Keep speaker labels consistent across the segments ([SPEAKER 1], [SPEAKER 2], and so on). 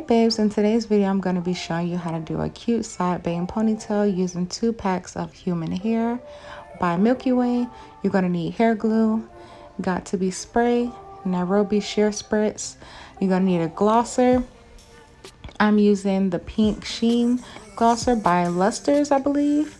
[SPEAKER 1] Alright babes, in today's video I'm going to be showing you how to do a cute side bang ponytail using 2 packs of human hair by Milky Way. You're going to need hair glue, got to be spray, Nairobi sheer spritz. You're going to need a glosser. I'm using the pink Sheen glosser by S.U.B.S.R.I.B.E, I believe.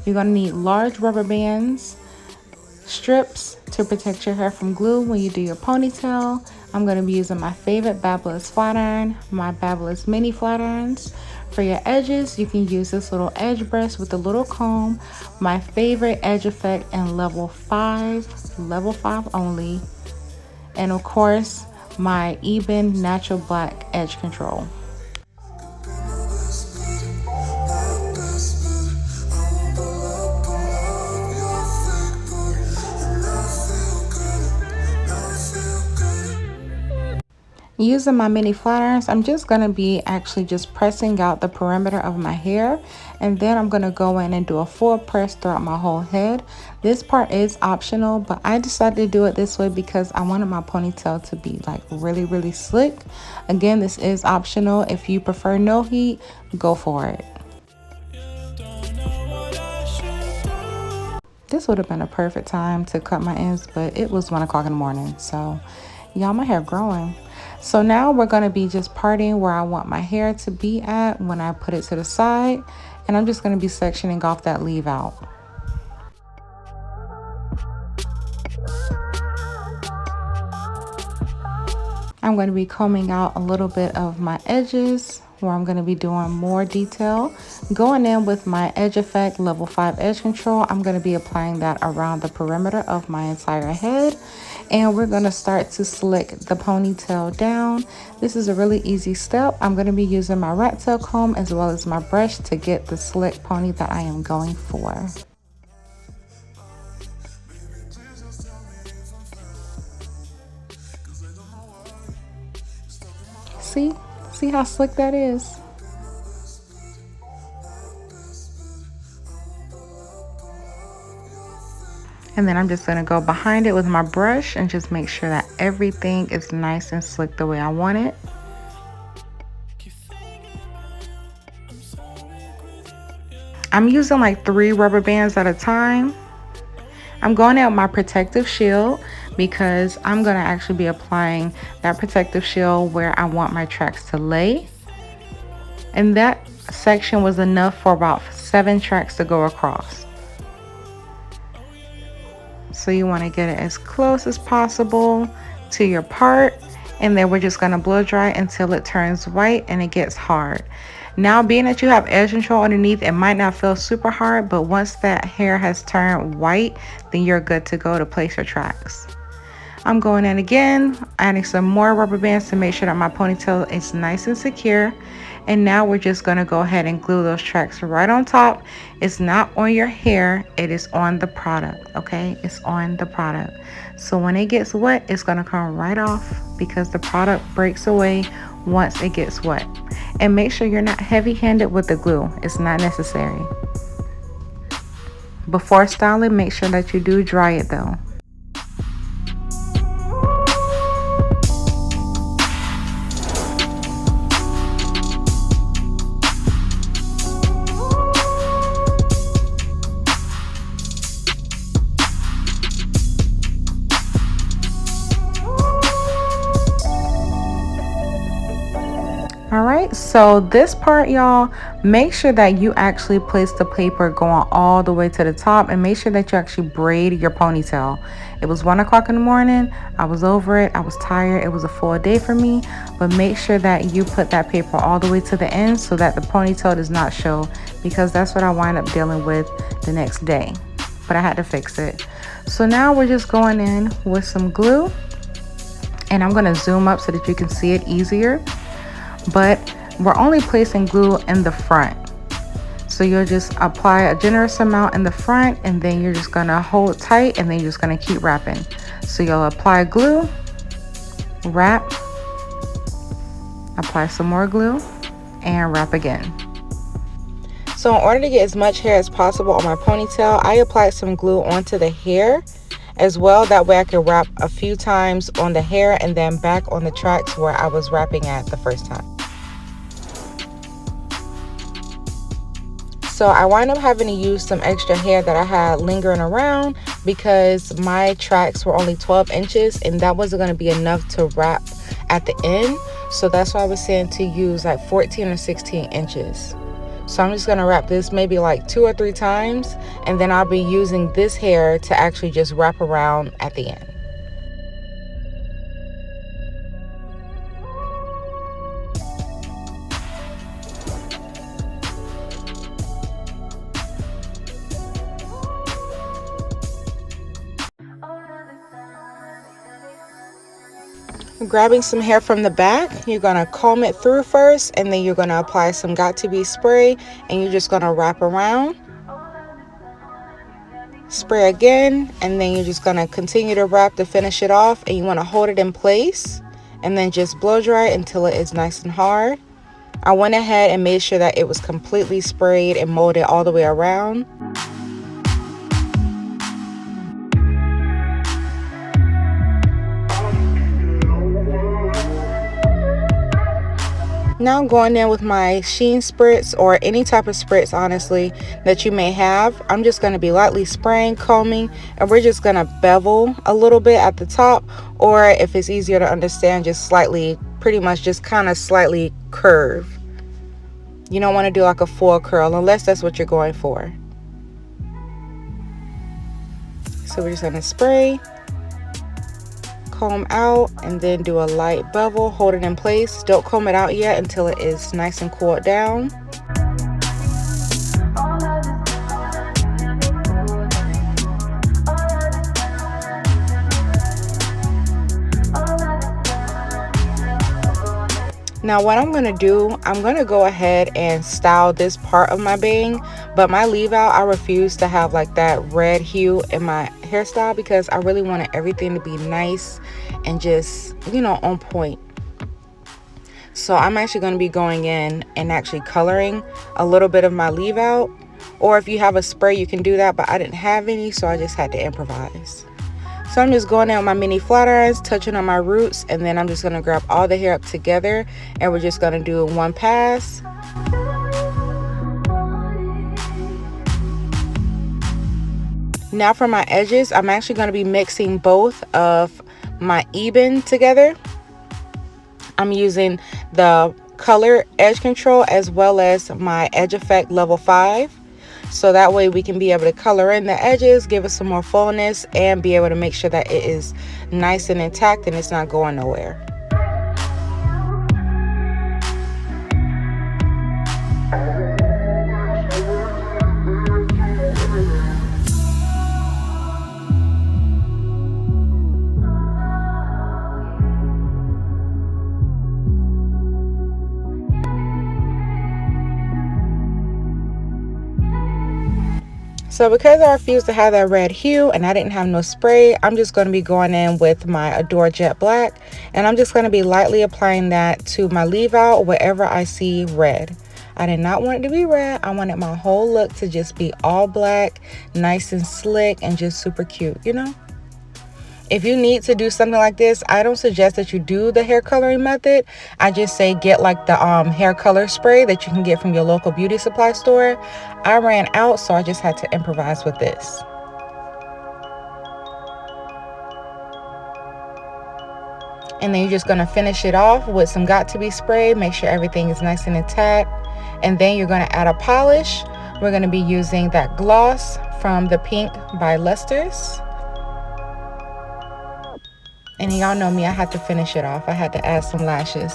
[SPEAKER 1] You're going to need large rubber bands, strips to protect your hair from glue when you do your ponytail. I'm going to be using my favorite Fabulous flat iron, my Fabulous mini flat irons. For your edges, you can use this little edge brush with a little comb. My favorite edge effect in level 5 only. And of course, my Ebin Natural Black edge control. Using my mini flat irons, I'm just going to be actually just pressing out the perimeter of my hair, and then I'm going to go in and do a full press throughout my whole head. This part is optional, but I decided to do it this way because I wanted my ponytail to be like really slick. Again, this is optional. If you prefer no heat, go for it. This would have been a perfect time to cut my ends, but it was 1 o'clock in the morning, so y'all, my hair growing. So now we're going to be just parting where I want my hair to be at when I put it to the side, and I'm just going to be sectioning off that leave out. I'm going to be combing out a little bit of my edges where I'm going to be doing more detail. Going in with my edge effect level 5 edge control, I'm going to be applying that around the perimeter of my entire head. And we're going to start to slick the ponytail down. This is a really easy step. I'm going to be using my rat tail comb as well as my brush to get the slick pony that I am going for. See how slick that is? And then I'm just going to go behind it with my brush and just make sure that everything is nice and slick the way I want it. I'm using like 3 rubber bands at a time. I'm going out with my protective shield because I'm going to actually be applying that protective shield where I want my tracks to lay. And that section was enough for about 7 tracks to go across. So you want to get it as close as possible to your part, and then we're just going to blow dry until it turns white and it gets hard. Now, being that you have edge control underneath, it might not feel super hard, but once that hair has turned white, then you're good to go to place your tracks. I'm going in again, adding some more rubber bands to make sure that my ponytail is nice and secure. And now we're just going to go ahead and glue those tracks right on top. It's not on your hair, it is on the product, okay? It's on the product. So when it gets wet, it's going to come right off because the product breaks away once it gets wet. And make sure you're not heavy-handed with the glue. It's not necessary. Before styling, make sure that you do dry it though. Alright, so this part, y'all, make sure that you actually place the paper going all the way to the top, and make sure that you actually braid your ponytail. It was 1 o'clock in the morning. I was over it. I was tired. It was a full day for me, but make sure that you put that paper all the way to the end so that the ponytail does not show, because that's what I wind up dealing with the next day, but I had to fix it. So now we're just going in with some glue, and I'm going to zoom up so that you can see it easier. But we're only placing glue in the front, so you'll just apply a generous amount in the front, and then you're just gonna hold tight, and then you're just gonna keep wrapping. So you'll apply glue, wrap, apply some more glue, and wrap again. So in order to get as much hair as possible on my ponytail, I applied some glue onto the hair as well. That way I can wrap a few times on the hair and then back on the tracks where I was wrapping at the first time. So I wind up having to use some extra hair that I had lingering around because my tracks were only 12 inches and that wasn't going to be enough to wrap at the end. So that's why I was saying to use like 14 or 16 inches. So I'm just going to wrap this maybe like 2 or 3 times, and then I'll be using this hair to actually just wrap around at the end. Grabbing some hair from the back, you're going to comb it through first, and then you're going to apply some Got2b spray, and you're just going to wrap around. Spray again, and then you're just going to continue to wrap to finish it off, and you want to hold it in place and then just blow dry until it is nice and hard. I went ahead and made sure that it was completely sprayed and molded all the way around. Now I'm going in with my Sheen Spritz, or any type of spritz honestly that you may have. I'm just going to be lightly spraying, combing, and we're just going to bevel a little bit at the top, or if it's easier to understand, just slightly, pretty much just kind of slightly curve. You don't want to do like a full curl unless that's what you're going for. So we're just going to spray, comb out, and then do a light bevel, hold it in place. Don't comb it out yet until it is nice and cooled down. Now what I'm going to do, I'm going to go ahead and style this part of my bang, but my leave out, I refuse to have like that red hue in my hairstyle because I really wanted everything to be nice and just, you know, on point. So I'm actually going to be going in and actually coloring a little bit of my leave out, or if you have a spray you can do that, but I didn't have any, so I just had to improvise. So I'm just going in with my mini flat irons, touching on my roots, and then I'm just going to grab all the hair up together, and we're just going to do one pass. Now for my edges, I'm actually going to be mixing both of my Ebin together. I'm using the color edge control as well as my edge effect level 5. So that way we can be able to color in the edges, give it some more fullness, and be able to make sure that it is nice and intact and it's not going nowhere. So because I refused to have that red hue and I didn't have no spray, I'm just going to be going in with my Adore Jet Black, and I'm just going to be lightly applying that to my leave out wherever I see red. I did not want it to be red. I wanted my whole look to just be all black, nice and slick, and just super cute, you know? If you need to do something like this, I don't suggest that you do the hair coloring method. I just say get like the hair color spray that you can get from your local beauty supply store. I ran out, so I just had to improvise with this. And then you're just going to finish it off with some Got2b spray. Make sure everything is nice and intact. And then you're going to add a polish. We're going to be using that gloss from the Pink by S.U.B.S.R.I.B.E. And y'all know me, I had to finish it off. I had to add some lashes.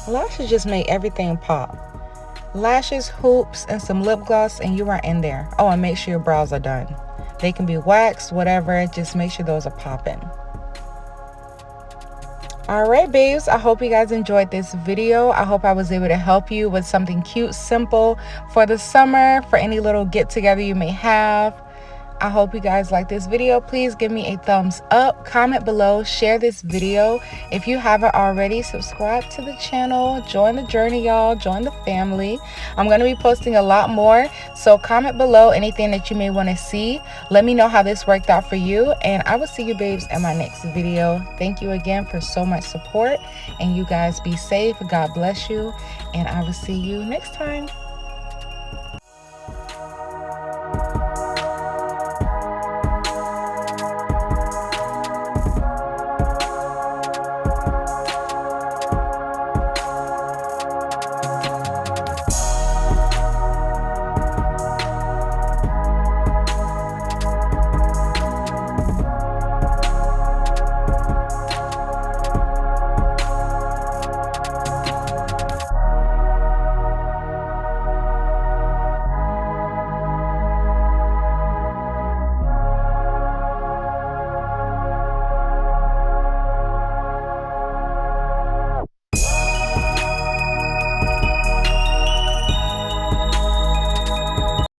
[SPEAKER 1] Lashes just make everything pop. Lashes, hoops, and some lip gloss, and you are in there. Oh, and make sure your brows are done. They can be waxed, whatever. Just make sure those are popping. Alright babes, I hope you guys enjoyed this video. I hope I was able to help you with something cute, simple for the summer, for any little get together you may have. I hope you guys like this video. Please give me a thumbs up, comment below, share this video. If you haven't already, subscribe to the channel, join the journey, y'all, join the family. I'm going to be posting a lot more, so comment below anything that you may want to see. Let me know how this worked out for you, and I will see you babes in my next video. Thank you again for so much support, and you guys be safe. God bless you, and I will see you next time.